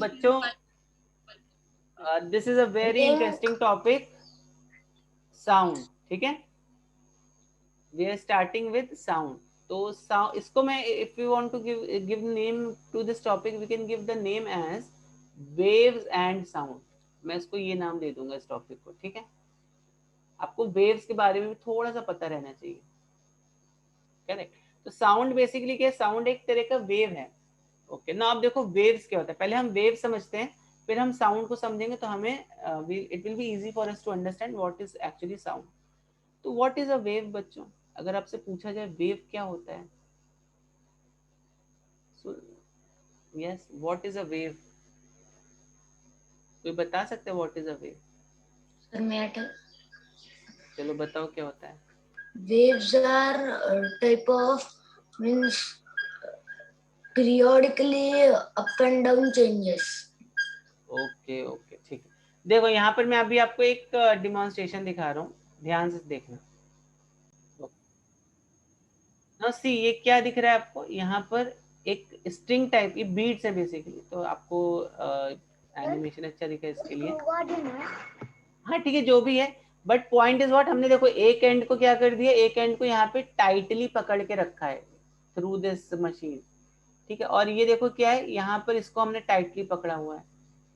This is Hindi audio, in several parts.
बच्चों this is a very interesting topic, sound. ठीक है, we are starting with sound. तो साउंड, इसको मैं, if you want to give name to this topic, we can give the name as waves and sound. मैं इसको ये नाम दे दूंगा इस टॉपिक को। ठीक है, आपको वेव्स के बारे में भी थोड़ा सा पता रहना चाहिए। करेक्ट। तो साउंड बेसिकली क्या है? साउंड एक तरह का वेव है। ओके ना, आप देखो वेव्स क्या होता है, पहले हम वेव समझते हैं, फिर हम साउंड को समझेंगे, तो हमें it will be easy for us to understand what is actually sound. तो व्हाट इज अ वेव बच्चों? अगर आपसे पूछा जाए वेव क्या होता है, so yes, what is a wave? कोई बता सकते हैं what is a wave? Sir मैं चलो बताओ क्या होता है। waves are type of means periodically up and down changes. Okay okay, ठीक है। देखो यहाँ पर मैं अभी आपको एक डिमॉन्स्ट्रेशन दिखा रहा हूँ, ध्यान से देखना। ना सी, ये क्या दिख रहा है आपको यहाँ पर? एक स्ट्रिंग टाइप की बीट्स है बेसिकली। तो आपको एनिमेशन अच्छा दिखा इसके लिए, हाँ ठीक है, जो भी है, बट पॉइंट इज व्हाट, हमने देखो एक एंड को क्या कर दिया, एक एंड को यहाँ पे टाइटली पकड़ के रखा है थ्रू दिस मशीन। ठीक है, और ये देखो क्या है, यहाँ पर इसको हमने टाइटली पकड़ा हुआ है।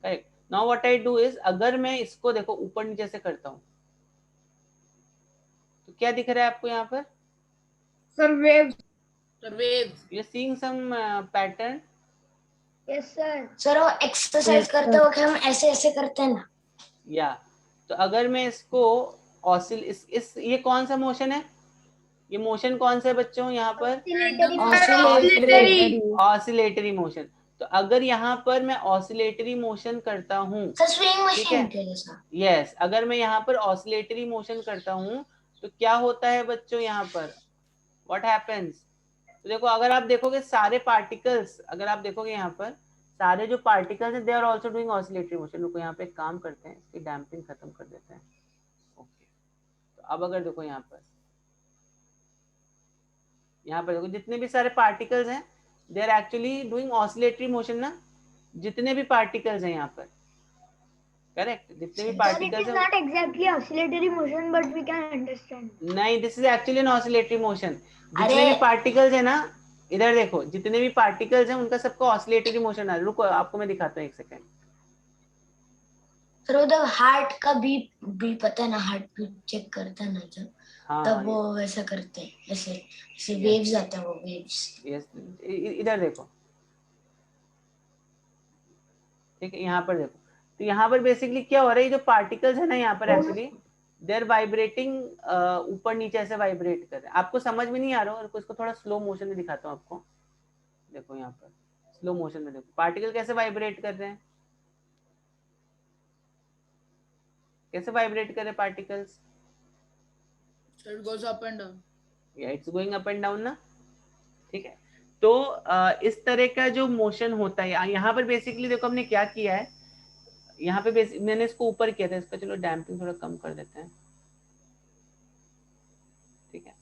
Correct. Now what I do is, अगर मैं इसको देखो ऊपर नीचे से करता हूँ, तो क्या दिख रहा है आपको यहाँ पर? Sir, waves. You are seeing some pattern? Yes, sir. Sir वो एक्सरसाइज करते वक्त हम ऐसे ऐसे करते हैं ना। या तो अगर मैं इसको ऑसिल इस ये कौन सा मोशन है? ये मोशन कौन सा है बच्चों यहाँ पर? ऑसिलेटरी। Oscillatory motion. तो अगर यहाँ पर मैं ऑसिलेटरी मोशन करता हूँ, सर स्विंग ठीक है, मशीन के जैसा। यस, अगर मैं यहाँ पर ऑसिलेटरी मोशन करता हूँ, तो क्या होता है बच्चों यहाँ पर? What happens? तो देखो, अगर आप देखोगे सारे पार्टिकल्स, अगर आप देखोगे यहाँ पर सारे जो पार्टिकल्स हैं, they are also doing oscillatory motion. रुको यहाँ पे एक काम करते हैं, इसकी डैम्पिंग खत्म कर देते हैं। ओके, तो अब अगर देखो यहाँ पर देखो जितने भी सारे पार्टिकल्स हैं, they are actually doing oscillatory motion ना, जितने भी पार्टिकल्स हैं यहाँ पर। करेक्ट, जितने भी पार्टिकल्स हैं। Not exactly oscillatory motion, but we can understand. नहीं, this is actually an oscillatory motion. जितने अरे भी पार्टिकल्स है ना, इधर देखो, जितने भी पार्टिकल्स हैं उनका सबका ऑसिलेटरी मोशन है। रुको आपको मैं दिखाता हूँ, एक सेकेंड। सर उधर हार्ट का भी पता है ना, हार्ट बीट चेक करता है ना जब, हाँ तब वो वैसा करते हैं, ऐसे ऐसे वेव्स आता है, वो वेव्स। यस, इधर देखो, ठीक है, यहाँ पर देखो। तो यहाँ पर बेसिकली क्या हो रहा है, जो पार्टिकल्स है ना यहाँ पर एक्चुअली दे आर वाइब्रेटिंग, ऊपर नीचे ऐसे वाइब्रेट कर रहे हैं। आपको समझ में नहीं आ रहा हो, और इसको थोड़ा स्लो मोशन में दिखाता हूँ आपको। देखो यहाँ पर स्लो मोशन में देखो पार्टिकल कैसे वाइब्रेट कर रहे हैं, कैसे वाइब्रेट कर रहे हैं particles. It goes up and down. या it's going up and down ना। ठीक है, तो इस तरह का जो मोशन होता है यहाँ पर बेसिकली देखो हमने क्या किया है, यहाँ पे मैंने इसको ऊपर किया था, इसका चलो डैम्पिंग थोड़ा कम कर देते हैं। ठीक है,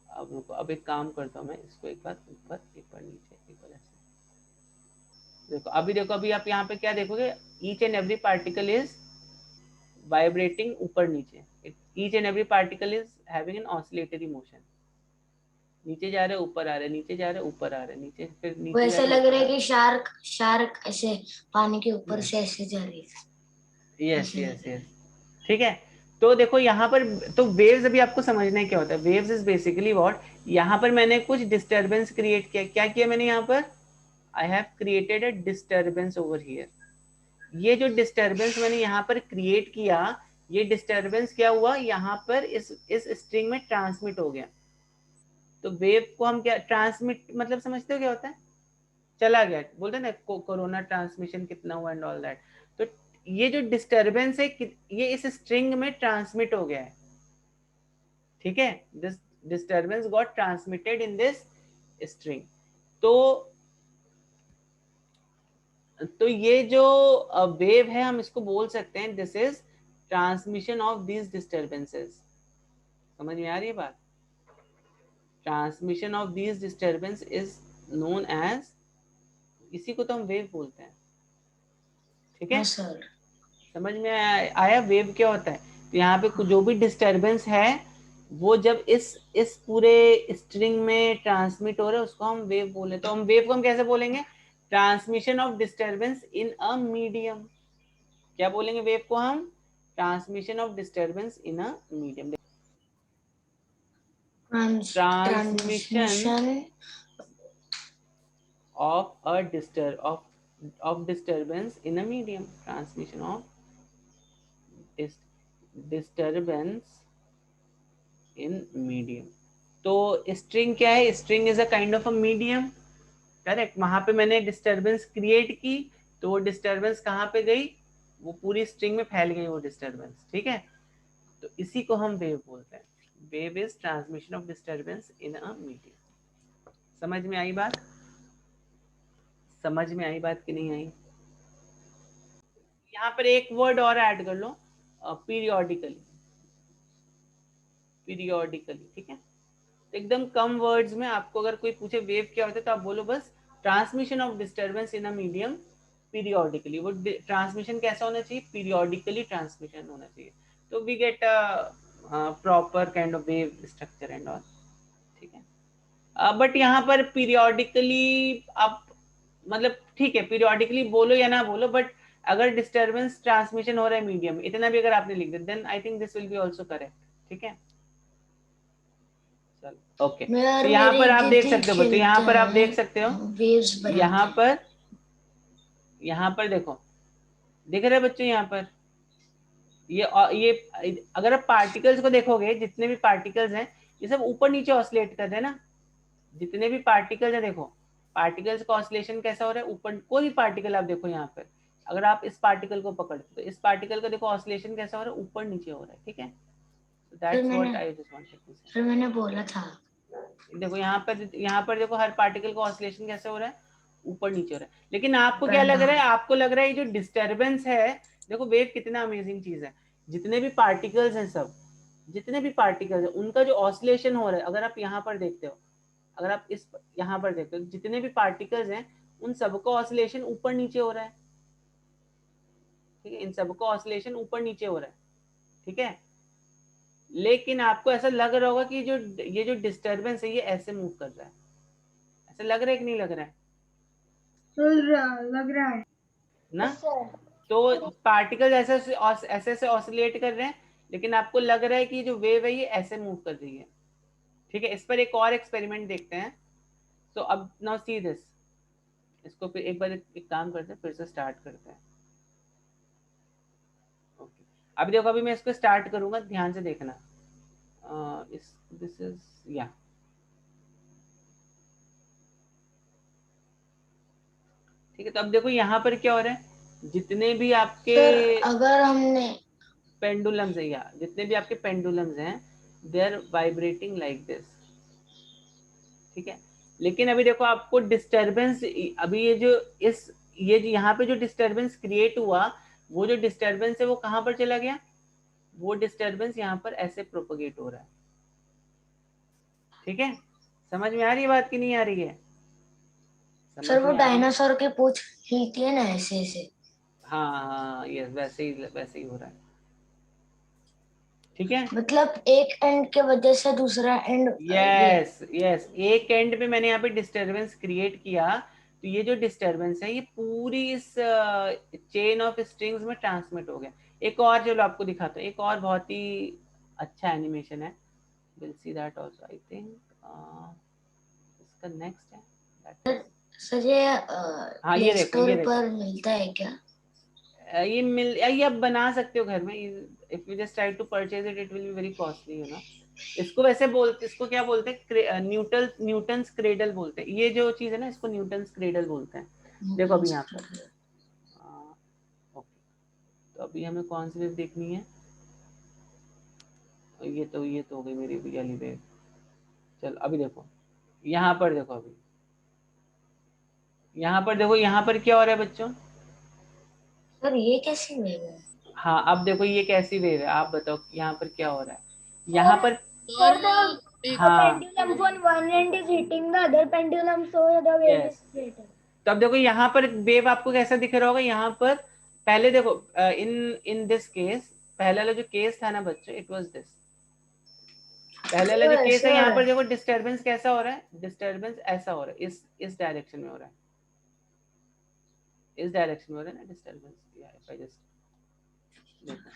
अब रुको, अब एक काम करता हूँ मैं, इसको एक बार ऊपर, एक बार नीचे, एक बार ऐसे। देखो अभी, देखो अभी आप यहाँ पे क्या देखोगे, each and every particle is vibrating ऊपर नीचे। Each and every particle is having an oscillatory motion. नीचे जा रहे, ऊपर आ रहे, नीचे जा रहे, ऊपर आ रहे, नीचे, फिर नीचे वैसे लग रहा है कि शार्क शार्क ऐसे पानी के ऊपर से ऐसे जा रही है। यस यस यस, ठीक है। तो देखो यहाँ पर, तो वेव्स अभी आपको समझना है क्या होता है। वेव्स इज बेसिकली व्हाट, यहाँ पर मैंने कुछ डिस्टर्बेंस क्रिएट किया। क्या किया मैंने यहाँ पर? I have created a disturbance over here. ये जो डिस्टर्बेंस मैंने यहाँ पर क्रिएट किया, ये डिस्टर्बेंस क्या हुआ, यहाँ पर इस स्ट्रिंग में ट्रांसमिट हो गया। तो वेव को हम क्या, ट्रांसमिट मतलब समझते हो क्या होता है? चला गया, बोलते हैं ना कोरोना ट्रांसमिशन कितना हुआ एंड ऑल दैट। तो ये जो डिस्टर्बेंस है, ये इस स्ट्रिंग में ट्रांसमिट हो गया है। ठीक है, this disturbance got transmitted in this string. तो ये जो वेव है, हम इसको बोल सकते हैं this is transmission of these disturbances. समझ में आ रही है बात? Transmission of these disturbance is known as, इसी को तो हम वेव बोलते हैं। ठीक है, हाँ सर। समझ में आया वेव क्या होता है? तो यहाँ पे जो भी डिस्टरबेंस है वो जब इस पूरे स्ट्रिंग में ट्रांसमिट हो रहा है उसको हम वेव बोले। तो हम वेव को हम कैसे बोलेंगे? Transmission of disturbance in a medium. क्या बोलेंगे वेव को हम? Transmission of disturbance in a medium. Transmission of a disturbance in a medium, transmission of disturbance in medium। तो स्ट्रिंग क्या है? String is a kind of a medium, correct. वहां पे मैंने डिस्टरबेंस क्रिएट की तो वो डिस्टरबेंस कहाँ पे गई? वो पूरी स्ट्रिंग में फैल गई वो डिस्टरबेंस, ठीक है। तो इसी को हम वेव बोलते हैं। Wave is transmission of disturbance in a medium. समझ में आई बात? समझ में आई बात कि नहीं आई? यहाँ पर एक वर्ड और ऐड कर लो, पीरियोडिकली। पीरियोडिकली, ठीक है। तो एकदम कम वर्ड्स में आपको अगर कोई पूछे वेव क्या होता है तो आप बोलो बस transmission of disturbance in a medium periodically. वो ट्रांसमिशन कैसा होना चाहिए? पीरियोडिकली ट्रांसमिशन होना चाहिए। तो we get proper kind of wave structure and all, ठीक है। बट यहाँ पर पीरियोडिकली आप मतलब ठीक है, पीरियोडिकली बोलो या ना बोलो, बट अगर डिस्टरबेंस ट्रांसमिशन हो रहा है मीडियम, इतना भी अगर आपने लिख दिया then I think this will be also correct, ठीक है। चलो ओके, तो यहाँ पर आप देख सकते हो, तो यहाँ पर आप देख सकते हो, वेव्स यहाँ पर देखो, दिख रहे बच्चों यहाँ पर ये अगर आप पार्टिकल्स को देखोगे, जितने भी पार्टिकल्स हैं ये सब ऊपर नीचे ऑसिलेट कर रहे हैं ना। जितने भी पार्टिकल्स हैं देखो, पार्टिकल्स का ऑसिलेशन कैसा हो रहा है? ऊपर कोई भी पार्टिकल आप देखो यहाँ पर, अगर आप इस पार्टिकल को पकड़ते तो इस पार्टिकल का देखो ऑसिलेशन कैसा हो रहा है? ऊपर नीचे हो रहा है, ठीक है। That's what I just wanted to say. मैंने बोला था, देखो यहाँ पर देखो हर पार्टिकल का ऑसिलेशन कैसे हो रहा है? ऊपर नीचे हो रहा है। लेकिन आपको क्या लग रहा है? आपको लग रहा है ये जो डिस्टरबेंस है, देखो वेव कितना अमेजिंग चीज है। जितने भी पार्टिकल्स हैं सब, जितने भी पार्टिकल्स हैं उनका जो ऑसिलेशन हो रहा है, अगर आप यहाँ पर देखते हो, अगर आप इस यहाँ पर देखते हो, जितने भी पार्टिकल्स हैं उन सबका ऑसिलेशन ऊपर नीचे हो रहा है, ठीक है। इन सबका ऑसिलेशन ऊपर नीचे हो रहा है, ठीक है। लेकिन आपको ऐसा लग रहा होगा कि ये जो डिस्टरबेंस है ये ऐसे मूव कर रहा है। ऐसा लग रहा है कि नहीं लग रहा है? लग रहा है ना। तो पार्टिकल्स ऐसे ऐसे ऑसिलेट कर रहे हैं, लेकिन आपको लग रहा है कि जो वेव है ये ऐसे मूव कर रही है, ठीक है। इस पर एक और एक्सपेरिमेंट देखते हैं। तो अब नाउ सी दिस, इसको फिर एक बार एक काम करते हैं, फिर से स्टार्ट करते हैं। ओके, अभी देखो, अभी मैं इसको स्टार्ट करूंगा, ध्यान से देखना। दिस इज या ठीक है। तो अब देखो यहाँ पर क्या हो रहा है, जितने भी आपके अगर हमने पेंडुलम्स है, या जितने भी आपके पेंडुलम्स हैं they are vibrating like this, ठीक है। लेकिन अभी देखो आपको डिस्टरबेंस, अभी ये जो यहाँ पे जो डिस्टरबेंस क्रिएट हुआ, वो जो डिस्टरबेंस है वो कहाँ पर चला गया? वो डिस्टरबेंस यहाँ पर ऐसे प्रोपोगेट हो रहा है, ठीक है। समझ में आ रही है बात कि नहीं आ रही है? सर वो डायनासोर की पूंछ हिलती है ना ऐसे ऐसे। हाँ यस, वैसे ही हो रहा है, ठीक है। मतलब एक एंड के वजह से दूसरा एंड यस यस, एक एंड पे मैंने यहाँ पे डिस्टरबेंस क्रिएट किया, तो ये जो डिस्टरबेंस है ये पूरी इस चेन ऑफ स्ट्रिंग्स में ट्रांसमिट हो गया। एक और चलो आपको दिखाता हूँ, एक और बहुत ही अच्छा एनिमेशन है, will see that also I think. इसका नेक्स्ट है दैट इज, सर ये हाँ प्ले स्टोर पर मिलता है क्या? ये आप बना सकते हो घर में। If you just try to purchase it, it will be very costly, you know. इसको वैसे बोलते, इसको क्या बोलते हैं? न्यूटन्स क्रेडल बोलते हैं। ये जो चीज है ना, इसको न्यूटन्स क्रेडल बोलते हैं। देखो अभी यहाँ पर ओके, तो अभी हमें कौन सी वेव देखनी है? ये तो हो गई मेरी वाली वेव। चलो अभी देखो, यहाँ पर देखो, अभी यहाँ पर देखो, यहाँ पर क्या हो रहा है बच्चों? सर ये कैसी वेव है? हाँ अब देखो ये कैसी वेव है, आप बताओ यहाँ पर क्या हो रहा है? यहाँ पर हाँ pendulum on one end is hitting the other pendulum, so the wave yes, is created. तो अब देखो यहाँ पर वेव आपको कैसा दिख रहा होगा? यहाँ पर पहले देखो इन दिस केस, पहला वाला जो केस था ना बच्चों, इट वाज दिस। पहले वाला जो केस है, यहाँ पर देखो डिस्टर्बेंस कैसा हो रहा है, डिस्टर्बेंस ऐसा हो रहा है, इस डायरेक्शन में हो रहा है, इस डायरेक्शन में हो रहा है ना डिस्टर्बेंस। देखो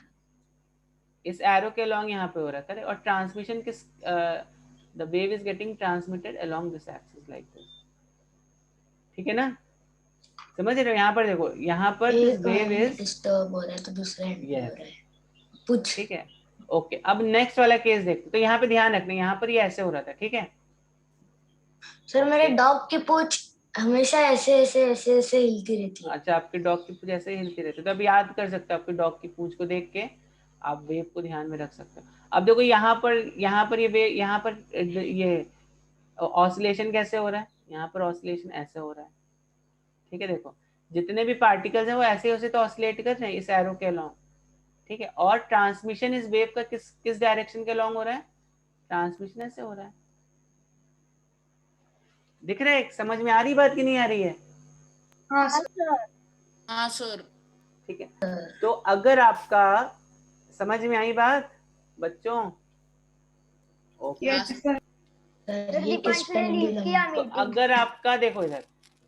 इस एरो के अलोंग यहाँ पे हो रहा है, करेक्ट। और ट्रांसमिशन किस, the wave is getting transmitted along this axis like this, ठीक है ना, समझ रहे हो। यहाँ पर देखो, यहाँ पर दिस वेव इज डिस्टर्ब हो रहा है तो दूसरा एंड पे हो रहा है, पूछ। ठीक है, ओके। अब नेक्स्ट वाला केस देखते, तो यहाँ पे ध्यान रखना, यहाँ पर ये ऐसे हो रहा था, ठीक है। सर मेरे डॉग की पूछ हमेशा ऐसे ऐसे ऐसे ऐसे हिलती रहती है। अच्छा, आपके डॉग की पूंछ ऐसे हिलती रहती है, तो अब याद कर सकते हो, आपके डॉग की पूंछ को देख के आप वेव को ध्यान में रख सकते हो। अब देखो यहाँ पर ये वेव, यहाँ पर ये ऑसिलेशन कैसे हो रहा है, यहाँ पर ऑसिलेशन ऐसे हो रहा है, ठीक है। देखो जितने भी पार्टिकल्स हैं वो ऐसे वैसे तो ऑसिलेट कर रहे हैं इस एरो के अलोंग, ठीक है। और ट्रांसमिशन इस वेव का किस किस डायरेक्शन के अलोंग हो रहा है, ट्रांसमिशन ऐसे हो रहा है, दिख रहा है। समझ में आ रही बात कि नहीं आ रही है? हाँ सर। हाँ सर। ठीक है, तो अगर आपका समझ में आई बात बच्चों, ओके। ये किस पे नहीं लगा? तो अगर आपका देखो इधर,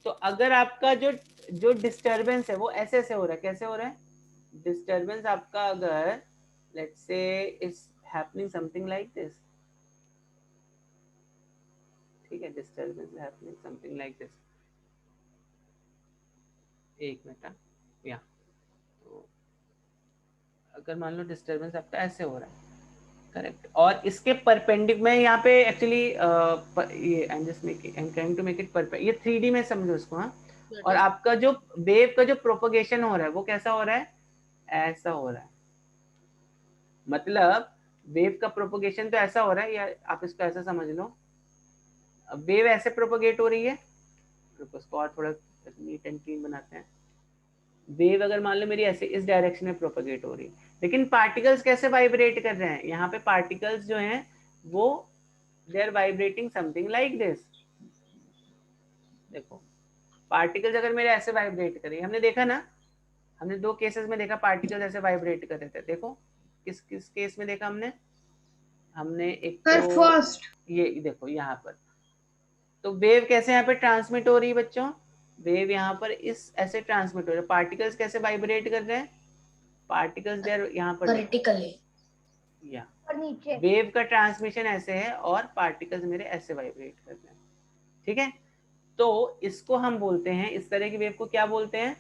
तो अगर आपका जो जो डिस्टरबेंस है वो ऐसे ऐसे हो रहा है, कैसे हो रहा है, डिस्टरबेंस आपका अगर let's say is happening something like this, ठीक है, disturbance happening something like this, एक मिनट या, तो अगर मान लो डिस्टरबेंस आपका ऐसे हो रहा है, करेक्ट, और इसके परपेंडिकुलर, मैं यहाँ पे एक्चुअली ये I am just making, I am trying to make it perpendicular, ये 3D में समझो इसको, हाँ। और आपका जो वेव का जो प्रोपोगेशन हो रहा है वो कैसा हो रहा है, ऐसा हो रहा है, मतलब वेव का प्रोपोगेशन तो ऐसा हो रहा है, या आप इसको ऐसा समझ लो, वेव ऐसे प्रोपोगेट हो रही है, उसको और थोड़ा नीट एंड क्लीन बनाते हैं। वेव अगर मान लो मेरी ऐसे इस डायरेक्शन में प्रोपोगेट हो रही है, लेकिन पार्टिकल्स कैसे वाइब्रेट कर रहे हैं, यहाँ पे पार्टिकल्स जो हैं वो they are vibrating something like this. देखो पार्टिकल्स अगर मेरे ऐसे वाइब्रेट कर रही है, हमने देखा ना, हमने 2 केसेस में देखा पार्टिकल्स ऐसे वाइब्रेट कर रहे थे। देखो किस किस केस में देखा हमने, हमने एक तो फर्स्ट ये देखो यहाँ पर, तो वेव कैसे यहाँ पे ट्रांसमिट हो रही है बच्चों, वेव यहाँ पर इस ऐसे ट्रांसमिट हो रही है। पार्टिकल्स कैसे वाइब्रेट कर रहे हैं, पार्टिकल्स देर यहाँ पर वर्टिकली, या और नीचे वेव का ट्रांसमिशन ऐसे है और पार्टिकल्स मेरे ऐसे वाइब्रेट कर रहे हैं, ठीक है। तो इसको हम बोलते हैं, इस तरह की वेव को क्या बोलते हैं,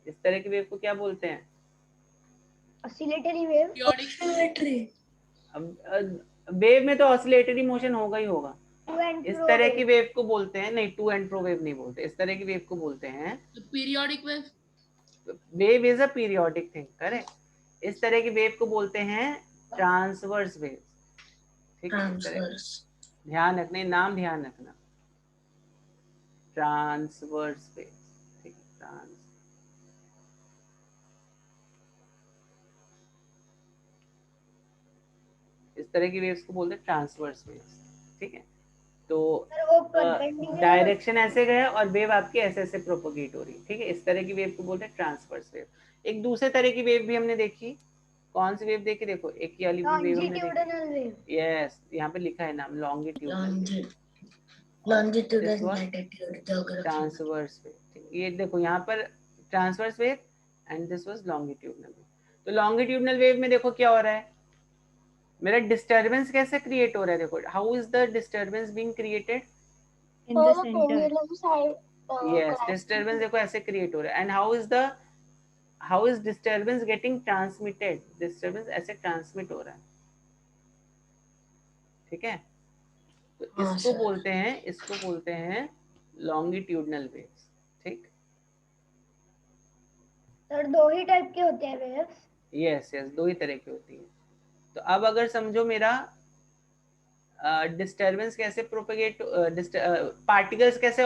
इस तरह की वेव को क्या बोलते हैं, ऑसिलेटरी वेव। वेव में तो ऑसिलेटरी मोशन होगा ही होगा। टू एंड इस फ्रो तरह की वेव को बोलते हैं, नहीं टू एंड फ्रो वेव नहीं बोलते, इस तरह की वेव को बोलते हैं periodic wave. Wave is a periodic thing, correct. इस तरह की वेव को बोलते हैं ट्रांसवर्स वेव, ठीक है। इस तरह ध्यान रखना, नाम ध्यान रखना, ट्रांसवर्स वेव, ठीक है, ट्रांस, इस तरह की वेव्स को बोलते हैं ट्रांसवर्स वेव्स, ठीक है। तो वो परपेंडिकुलर डायरेक्शन ऐसे गया और वेव आपकी ऐसे ऐसे प्रोपोगेट हो रही है, ठीक है। इस तरह की वेव को बोलते हैं ट्रांसवर्स वेव। एक दूसरे तरह की वेव भी हमने देखी, कौन सी वेव देखी, देखो एक ये वाली वेव हमने लॉन्जिट्यूडिनल देखी, वेव। यस यहाँ पे लिखा है नाम, longitudinal, longitude and latitude geography, transverse wave. ये देखो यहाँ पर transverse wave and this was longitudinal wave. तो लॉन्गिट्यूडनल वेव में देखो क्या हो रहा है, मेरा डिस्टरबेंस कैसे क्रिएट हो रहा है, देखो how is the disturbance being created, in the centre. Yes disturbance देखो ऐसे क्रिएट हो रहा है। And how is disturbance getting transmitted, disturbance ऐसे ट्रांसमिट हो रहा है, ठीक है। तो इसको बोलते हैं, इसको बोलते हैं लॉन्गिट्यूडनल वेव्स, ठीक। सर 2 ही टाइप के होते हैं वेव्स। यस यस 2 ही तरह की होती है। तो अब अगर समझो मेरा डिस्टरबेंस कैसे प्रोपेगेट, पार्टिकल्स कैसे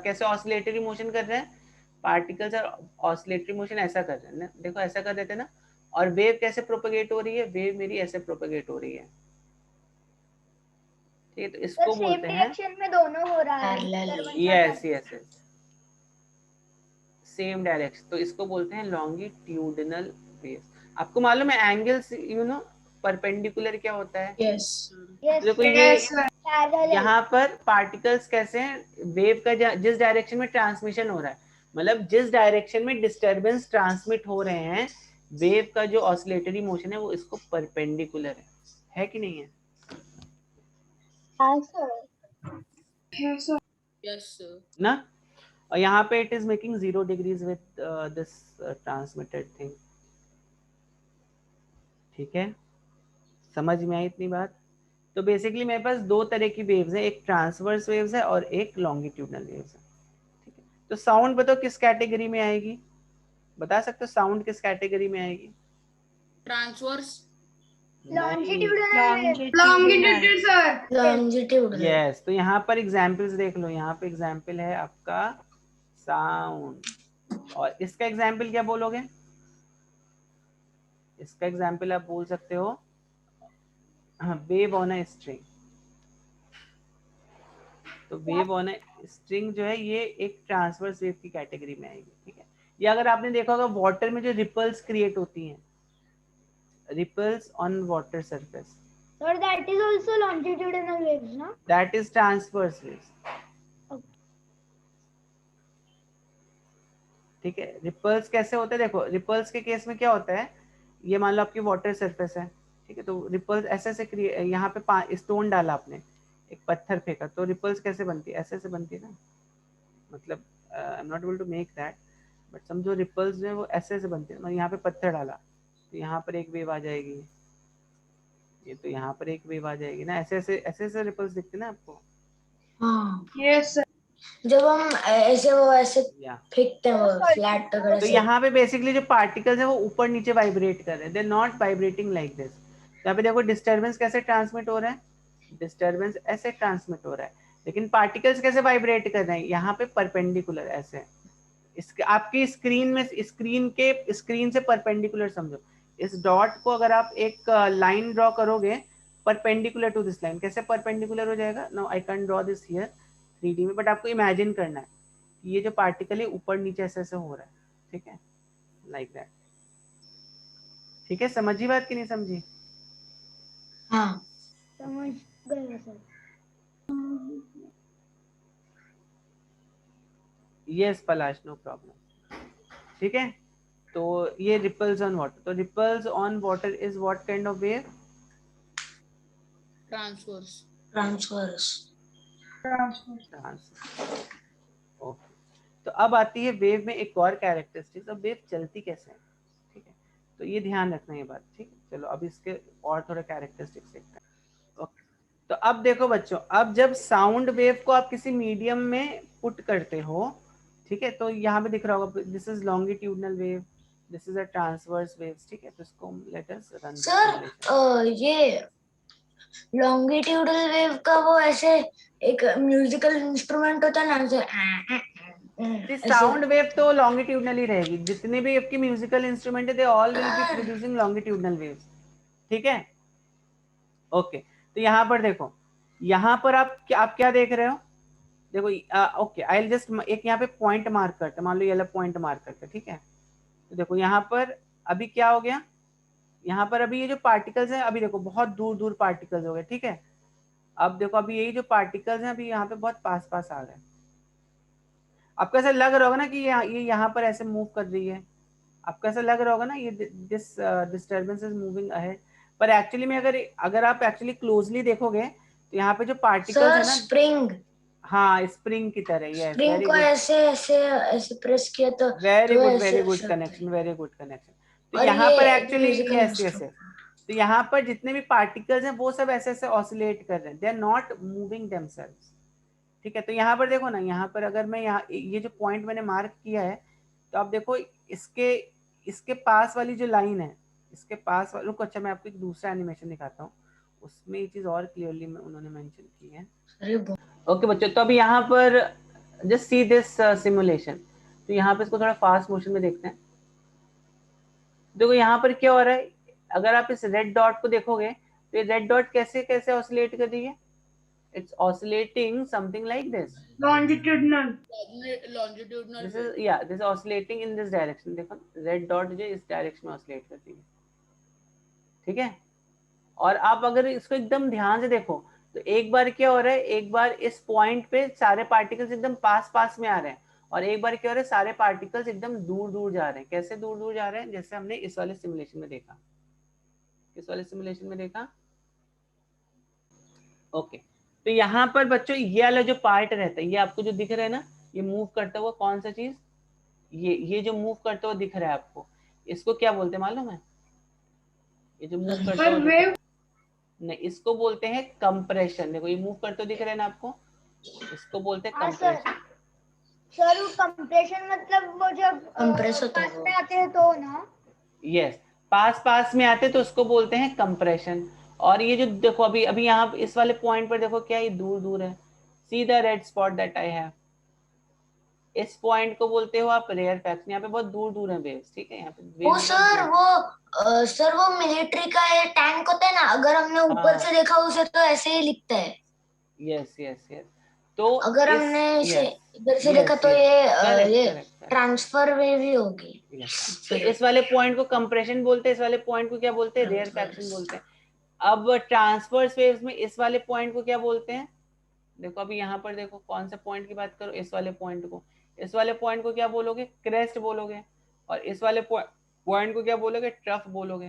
कैसे ऑसिलेटरी मोशन कर रहे हैं, पार्टिकल्स और ऑसिलेटरी मोशन ऐसा कर रहे हैं ना, देखो ऐसा कर रहे थे ना। और वेव कैसे प्रोपेगेट हो रही है, वेव मेरी ऐसे प्रोपेगेट हो रही है, ठीक है। तो इसको सेम बोलते हैं, डायरेक्शन में दोनों हो रहा है। Yes yes yes, same direction, तो इसको बोलते हैं लॉन्गिट्यूडिनल वेव्स। आपको मालूम है एंगल्स परपेंडिकुलर क्या होता है? यस यस देखो ये पैरेलल। यहाँ पर पार्टिकल्स कैसे हैं, वेव का जिस डायरेक्शन में ट्रांसमिशन हो रहा है, मतलब जिस डायरेक्शन में डिस्टरबेंस ट्रांसमिट हो रहे हैं, वेव का जो ऑसिलेटरी मोशन है वो इसको परपेंडिकुलर है कि नहीं है? हाँ सर। Yes, sir. ना? और यहाँ पे it is making 0 degrees with this transmitted thing. ठीक है, समझ में आई इतनी बात? तो बेसिकली मेरे पास दो तरह की वेव्स है, एक ट्रांसवर्स वेव्स है और एक लॉन्गिट्यूडनल वेव्स है। ठीक है, तो साउंड बताओ किस कैटेगरी में आएगी? बता सकते हो साउंड किस कैटेगरी में आएगी? Transverse. Longitudinal sir. Longitudinal. Yes, तो यहाँ पर एग्जांपल्स देख लो, यहाँ पे एग्जांपल है आपका साउंड, और इसका एग्जांपल क्या बोलोगे? इसका एग्जांपल आप बोल सकते हो वेव ऑन अ स्ट्रिंग। तो वेव ऑन अ स्ट्रिंग जो है ये एक ट्रांसवर्स वेव की कैटेगरी में आएगी। ठीक है, या अगर आपने देखा होगा वाटर में जो रिपल्स क्रिएट होती हैं, ripples on water surface, sir that is also longitudinal waves ना? That is transverse waves. ठीक है, रिपल्स कैसे होते हैं? देखो रिपल्स के केस में क्या होता है, ये मान लो आपकी वाटर सरफेस है, ठीक है, तो रिपल्स ऐसे ऐसे यहाँ पे स्टोन डाला आपने, एक पत्थर फेंका, तो रिपल्स कैसे बनती है? ऐसे ऐसे बनती है ना, मतलब I am not able to make that, but समझो रिपल्स जो है वो ऐसे ऐसे बनती है। मतलब यहाँ पे पत्थर डाला तो यहाँ पर एक वेव आ जाएगी, ये तो यहाँ पर एक वेव आ जाएगी ना, ऐसे ऐसे रिपल्स दिखते हैं ना आपको? हाँ यस सर। जब हम ऐसे वो ऐसे या फेंकते हैं वो फ्लैट टुकड़े तो से। यहाँ पे बेसिकली जो पार्टिकल्स है वो ऊपर नीचे वाइब्रेट कर रहे हैं, they not vibrating like this. यहाँ पे देखो डिस्टर्बेंस कैसे ट्रांसमिट हो रहा है, डिस्टर्बेंस ऐसे ट्रांसमिट हो रहा है, लेकिन पार्टिकल्स कैसे वाइब्रेट कर रहे हैं? यहाँ पे परपेंडिकुलर ऐसे। इसके आपकी स्क्रीन से परपेंडिकुलर समझो, इस डॉट को अगर आप एक लाइन ड्रॉ करोगे परपेंडिकुलर टू दिस लाइन, कैसे परपेंडिकुलर हो जाएगा? No I can draw this here 3D में, बट आपको इमेजिन करना है कि ये जो पार्टिकल है ऊपर नीचे ऐसे ऐसे हो रहा है। ठीक है, लाइक दैट। ठीक है, समझी बात कि नहीं समझी? हाँ समझ गए सर। Yes Palash, no problem. ठीक है, तो ये रिपल्स ऑन वाटर, तो ripples on water is what kind of wave? Transverse. Transverse. Okay, तो अब आती है वेव में एक और कैरेक्टरिस्टिक, तो वेव चलती कैसे है? ठीक है, तो ये ध्यान रखना ये बात। ठीक है, चलो अब इसके और थोड़े कैरेक्टरिस्टिक्स देखते हैं। ओके, तो अब देखो बच्चों, अब जब साउंड वेव को आप किसी मीडियम में पुट करते हो, ठीक है, तो यहाँ पे दिख रहा होगा this is longitudinal wave, this is a transverse waves. ठीक है, तो इसको let us run the simulation. Sir ये लॉन्गिट्यूडल वेव का वो ऐसे एक म्यूजिकल इंस्ट्रूमेंट होता है ना ऐसे साउंड वेव तो लॉन्गिट्यूडनल ही रहेगी, जितने भी आपकी म्यूजिकल इंस्ट्रूमेंट है they all will be producing longitudinal waves. ठीक है, ओके, तो यहाँ पर देखो, यहाँ पर आप क्या देख रहे हो? देखो ओके, आई विल जस्ट एक यहाँ पे पॉइंट मार्क करते, मान लो ये वाला पॉइंट मार्क करते, ठीक है, तो देखो यहाँ पर अभी क्या हो गया, यहाँ पर अभी ये जो पार्टिकल्स हैं, अभी देखो बहुत दूर दूर पार्टिकल्स हो गए। ठीक है, अब देखो अभी यही जो पार्टिकल्स हैं अभी यहाँ पे बहुत पास पास आ गए। आपको ऐसा लग रहा होगा ना कि ये यहाँ पर ऐसे मूव कर रही है, आपको ऐसा लग रहा होगा ना ये this disturbance is moving ahead, पर एक्चुअली में अगर आप एक्चुअली क्लोजली देखोगे तो यहाँ पे जो पार्टिकल्स सर है ना, स्प्रिंग हाँ स्प्रिंग की तरह, यस स्प्रिंग वेरी को गुड, ऐसे ऐसे ऐसे प्रेस किया तो वेरी ऐसे गुड शक है। Connection, very good connection. तो और यहाँ पर ये actually musical yes yes yes, instrument. तो यहाँ पर जितने भी पार्टिकल्स हैं वो सब ऐसे ऐसे ऑसिलेट कर रहे हैं, they are not moving themselves. ठीक है, तो यहाँ पर देखो ना, यहाँ पर अगर मैं यहाँ ये जो पॉइंट मैंने मार्क किया है, तो आप देखो इसके इसके पास वाली जो लाइन है, इसके पास वाली, रुको अच्छा मैं आपको एक दूसरा एनिमेशन दिखाता हूँ, उसमें ये चीज और क्लियरली उन्होंने मेंशन की है। ओके बच्चों, तो अभी यहाँ पर जस्ट सी दिस सिमुलेशन, तो यहाँ पे इसको थोड़ा फास्ट मोशन में देखते हैं। देखो यहाँ पर क्या हो रहा है, अगर आप इस रेड डॉट को देखोगे तो ये रेड डॉट कैसे कैसे ऑसिलेट कर रही है, it's oscillating something like this. Longitudinal. longitudinal This is, yeah, this is oscillating in this direction. देखो red dot जो इस डायरेक्शन में ऑसिलेट करती है, ठीक है। और आप अगर इसको एकदम ध्यान से देखो तो एक बार क्या हो रहा है, एक बार इस पॉइंट पे सारे पार्टिकल्स एकदम पास पास में आ रहे हैं, और एक बार क्या हो रहा है, सारे पार्टिकल्स एकदम दूर दूर जा रहे हैं। कैसे दूर दूर जा रहे हैं? जैसे हमने इस वाले सिमुलेशन में देखा। किस वाले सिमुलेशन में देखा? ओके, तो यहाँ पर बच्चों ये वाला जो पार्ट रहता है, ये आपको जो दिख रहा है ना, ये मूव करता हुआ कौन सा चीज, ये जो मूव करता हुआ दिख रहा है आपको, इसको क्या बोलते हैं मालूम है? ये जो मूव करता हुआ नहीं, इसको बोलते हैं कंप्रेशन। देखो ये मूव करते हुए दिख रहा है ना आपको, इसको बोलते हैं कंप्रेशन। सर वो कंप्रेशन मतलब वो जब कंप्रेस होता है पास वो। में आते हैं तो ना। यस, पास पास में आते तो उसको बोलते हैं कंप्रेशन। और ये जो देखो अभी अभी यहाँ इस वाले पॉइंट पर देखो क्या ये दूर दूर है, see the red spot that I have, इस पॉइंट को बोलते हो आप रेयरफैक्शन। यहाँ पे बहुत दूर दूर है वेव्स, ठीक है। यहाँ पे वो waves सर वो मिलिट्री का ये टैंक होता है ना, अगर हमने ऊपर से देखा उसे तो ऐसे ही लिखता है। यस यस यस, तो अगर हमने इसे इधर से yes, देखा तो correct, ये correct. ट्रांसफर वेव ही होगी। तो इस वाले पॉइंट को कंप्रेशन बोलते हैं, इस वाले पॉइंट को क्या बोलते हैं? रेयरफैक्शन बोलते हैं। अब ट्रांसवर्स वेव्स में इस वाले पॉइंट को क्या बोलते हैं? देखो अभी यहाँ पर देखो, कौन सा पॉइंट की बात करो, इस वाले पॉइंट को। इस वाले पॉइंट को क्या बोलोगे? क्रेस्ट बोलोगे। और इस वाले पॉइंट को क्या बोलोगे? ट्रफ बोलोगे।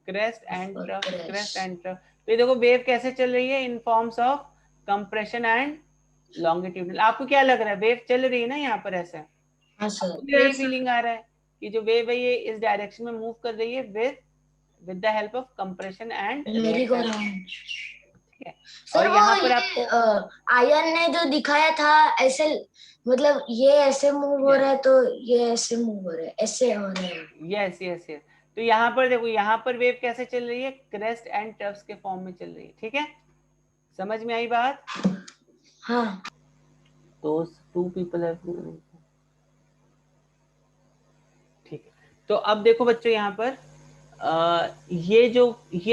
Crest and trough, crest and trough. तो ये देखो वेव कैसे चल रही है, in forms of compression and longitudinal. आपको क्या लग रहा है? वेव चल रही है ना यहाँ पर ऐसे? हाँ सर। यही फीलिंग आ रहा है कि जो वेव है ये इस डायरेक्शन में मूव कर रही है with the help of compression and merry go round. और सर यहाँ वो पर ये आपको आयन ने जो दिखाया था ऐसे, मतलब ये ऐसे मूव हो रहा है तो ये ऐसे मूव हो रहा है, ऐसे हो रहा है। यस यस यस, तो यहाँ पर देखो, यहाँ पर वेव कैसे चल रही है? क्रेस्ट एंड ट्रफ्स के फॉर्म में चल रही है, ठीक है। समझ में आई बात? हाँ। तो टू पीपल है, ठीक है। तो अब देखो बच्चों यहाँ पर ये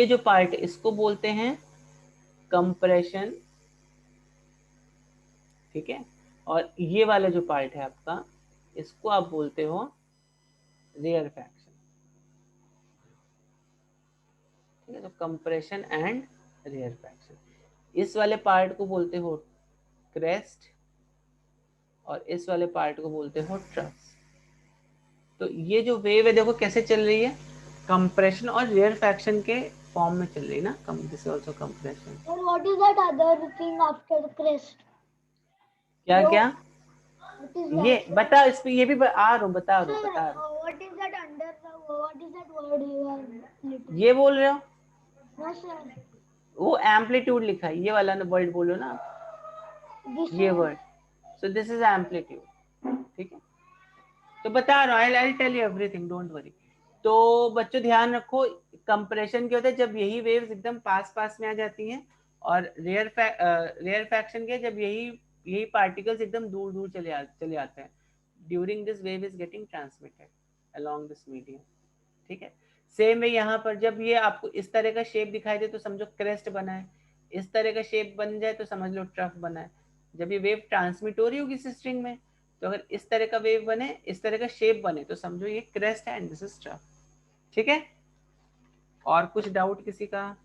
जो पार्ट है इसको बोलते हैं कंप्रेशन, ठीक है। और ये वाला जो पार्ट है आपका, इसको आप बोलते हो रेयरफैक्शन, ठीक है। तो कंप्रेशन एंड रेयरफैक्शन, इस वाले पार्ट को बोलते हो क्रेस्ट और इस वाले पार्ट को बोलते हो ट्रफ्स। तो ये जो वेव है देखो कैसे चल रही है, कंप्रेशन और रेयरफैक्शन के फॉर्म में चल रही है ना। This is also compression. और what is that other thing after the crest? क्या क्या? What is ये that? बता, इस पे ये भी आ रहा हूँ, बता रहा हूँ। What is that under the? What is that word you are literally? ये बोल रहे हो? No sir. वो एम्पलीट्यूड लिखा है, ये वाला ना वर्ड बोलो ना, This ये one. Word. So this is amplitude, ठीक है। तो बता रहा हूँ, I tell you everything, don't worry. तो बच्चों ध्यान रखो, कंप्रेशन क्या होता है? जब यही वेव्स एकदम पास पास में आ जाती हैं। और रेयरफैक्शन क्या है? जब यही पार्टिकल्स एकदम दूर दूर चले आते हैं। During this wave is getting transmitted along this medium, ठीक है। सेम है यहाँ पर, जब ये आपको इस तरह का शेप दिखाई दे तो समझो क्रेस्ट बना है, इस तरह का शेप बन जाए तो समझ लो ट्रफ बना है। जब ये वेव ट्रांसमिट हो रही होगी इस स्ट्रिंग में, तो अगर इस तरह का वेव बने, इस तरह का शेप बने, तो समझो ये क्रेस्ट है एंड दिस इज ट्रफ, ठीक है। और कुछ डाउट किसी का?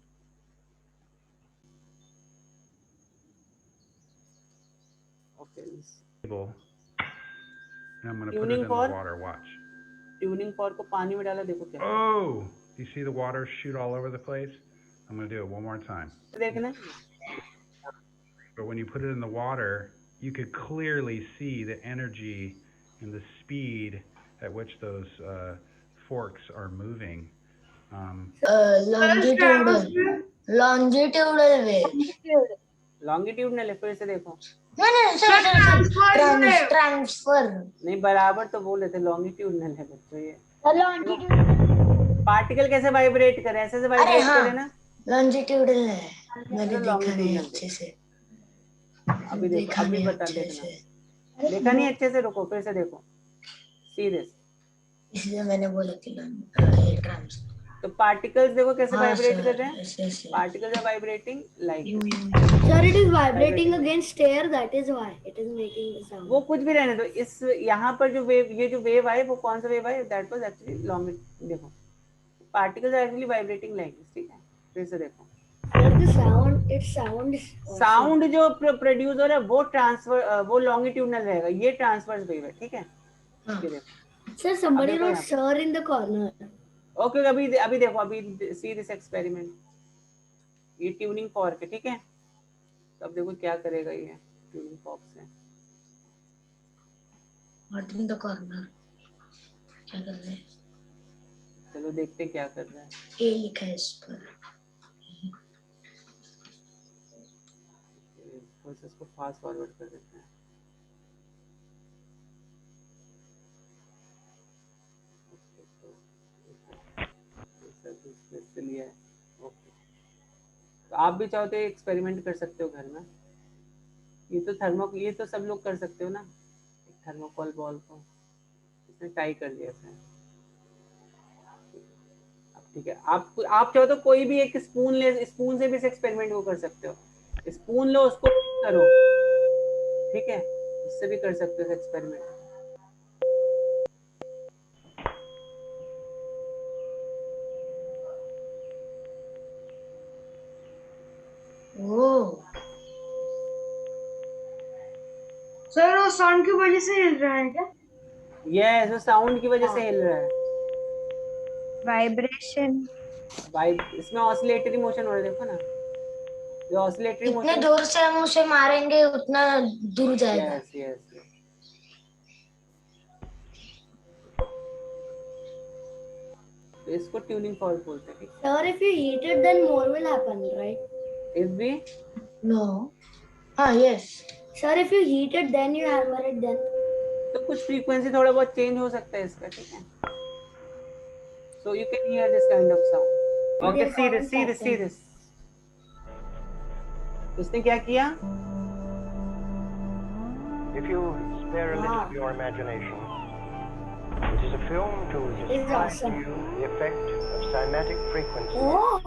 Okay, I'm going to put it in the water. Watch. Tuning for को पानी में डाला, देखो क्या Oh, you see the water shoot all over the place? I'm going to do it one more time. देखना। But when you put it in the water, you could clearly see the energy and the speed at which those forks are moving. longitudinal wave. Longitudinal है, फिर से देखो। नहीं सर, ट्रांसफर नहीं, बराबर तो बोले थे, लॉन्गिट्यूडनल है बच्चों ये। Longitudinal. पार्टिकल कैसे वाइब्रेट करे? ऐसे से वाइब्रेट करे ना। लॉन्जिट्यूडल है, मैंने देखा नहीं longitudinal अच्छे से। अभी देखो, अभी बता देना। देखा नहीं अच्छे से, रुको फिर से देखो, सी दिस। इसलिए मैंने बोला कि ट्रांसफर। तो पार्टिकल्स देखो कैसे हाँ वाइब्रेट सर, कर रहे हैं। ऐसे ऐसे। पार्टिकल्स आर वाइब्रेटिंग लाइक यूं यूं। Sir, it is vibrating against air. That is why it is making the sound. वो कुछ भी रहने दो, इस यहाँ पर जो वेव, ये जो वेव आए वो कौन सा वेव आए, दैट वाज एक्चुअली लॉन्ग, देखो particles are actually vibrating like this, ठीक है, फिर से देखो Sir, the sound, it sounds. Sound जो प्रोड्यूस हो रहा है वो ट्रांसफर, वो लॉन्गिट्यूडनल रहेगा, ये ट्रांसवर्स वेव है, ठीक है। ये देखो Sir, somebody देखो wrote यहाँ sir in the corner. Okay, अभी अभी देखो, अभी सी दिस एक्सपेरिमेंट, ये ट्यूनिंग फॉर्क है, ठीक है। तो अब देखो क्या करेगा ये ट्यूनिंग फॉर्क से। What in the corner? क्या कर रहे हैं? चलो देखते क्या कर रहा है। ए लिखा है इस पर। बस इसको फास्ट फॉरवर्ड कर देते हैं। लिया है, ओके। तो आप भी चाहो तो एक्सपेरिमेंट कर सकते हो घर में। ये तो ये तो सब लोग कर सकते हो ना, थर्मोकोल बॉल को इसने टाई कर दिया था। अब ठीक है, आप चाहो तो कोई भी एक स्पून ले, स्पून से भी इस एक्सपेरिमेंट को कर सकते हो। स्पून लो, उसको करो, ठीक है, इससे भी कर सकते हो इस एक्सपेरिमेंट। सर वो साउंड की वजह से हिल रहा है क्या? यस, वो साउंड की वजह से हिल रहा है। वाइब्रेशन, इसमें ऑसिलेटरी मोशन हो रहा है, देखो ना, जो ऑसिलेटरी जितने मोशन। जोर से हम उसे मारेंगे उतना दूर जाएगा। Yes yes. तो इसको ट्यूनिंग फॉर्क बोलते हैं। Sir, if you heat it, then more will happen, right? If भी नो, हाँ yes. Sir, if you heat it, then you hammer it, then. तो कुछ फ्रीक्वेंसी थोड़ा बहुत चेंज हो सकता है इसका, ठीक है। So you can hear this kind of sound. Okay, see this. उसने क्या किया? If you spare a little of your imagination, it is a film to describe awesome. to you the effect of cymatic frequency Oh,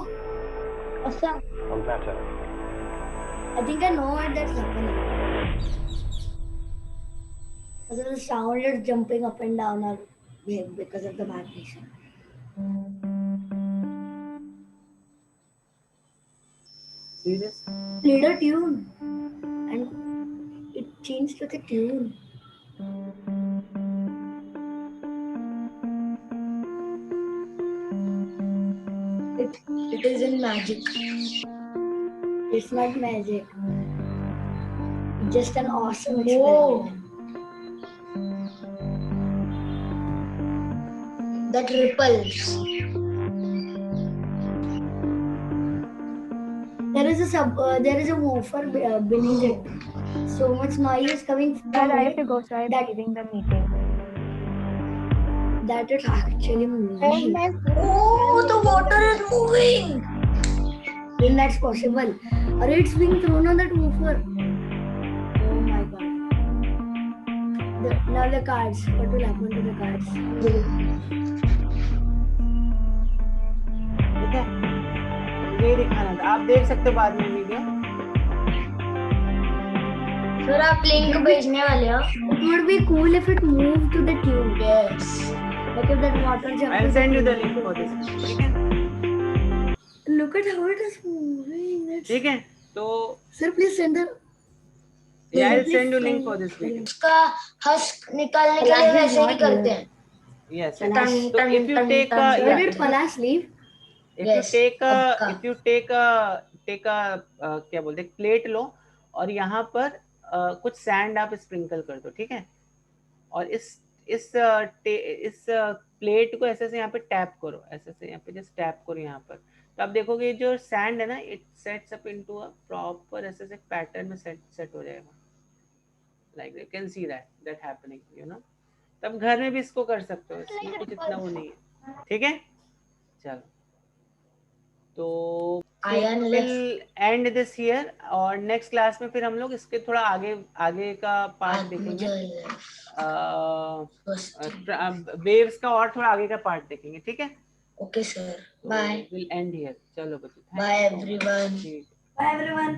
awesome. on matter. I think I know what that's happening. Because the sound is jumping up and down our wave because of the vibration. See this? Played a tune and it changed to the tune. It is in magic. It's not magic. It's just an awesome Whoa. experiment. That ripples. There is a woofer beneath it. So much noise is coming from I have it to go, so I'm that- leaving the meeting. that it's actually moving. Oh, the water is moving. Then that's possible. Or it's being thrown on that woofer. Oh my god. Now the cards. What will happen to the cards? ठीक है, ये दिखाना था, आप देख सकते हो बाद में वीडियो। फिर आप लिंक भेजने वाले हो? It would be cool if it moved to the tune. Yes. Like if that water jumped. I'll to send you the tune. link for this, ठीक है। Look at how it is moving. That's... ठीक है, तो Sir, please send the. I'll send you link for this video. उसका हस्क निकालने के लिए वैसे ही करते हैं। Yes. Tan, So if you take Where did Palash leave? if you take a क्या बोलते हैं, प्लेट लो और यहाँ पर कुछ सैंड आप स्प्रिंकल कर दो, ठीक है। और इस प्लेट को ऐसे से यहाँ पे टैप करो, ऐसे से यहाँ पे जस्ट टैप करो यहाँ पर। तो आप देखोगे जो सैंड है ना, it sets up into a proper ऐसे से पैटर्न में सेट हो जाएगा। Like you can see that happening, you know. तब घर में भी इसको कर सकते हो, इसमें कुछ इतना वो नहीं है, ठीक है। चलो, तो विल एंड दिस हियर, और नेक्स्ट क्लास में फिर हम लोग इसके थोड़ा आगे का पार्ट देखेंगे, वेव्स का और थोड़ा आगे का पार्ट देखेंगे, ठीक है। Okay sir, bye. Will end here. चलो बच्चों, बाय एवरीवन। Bye everyone.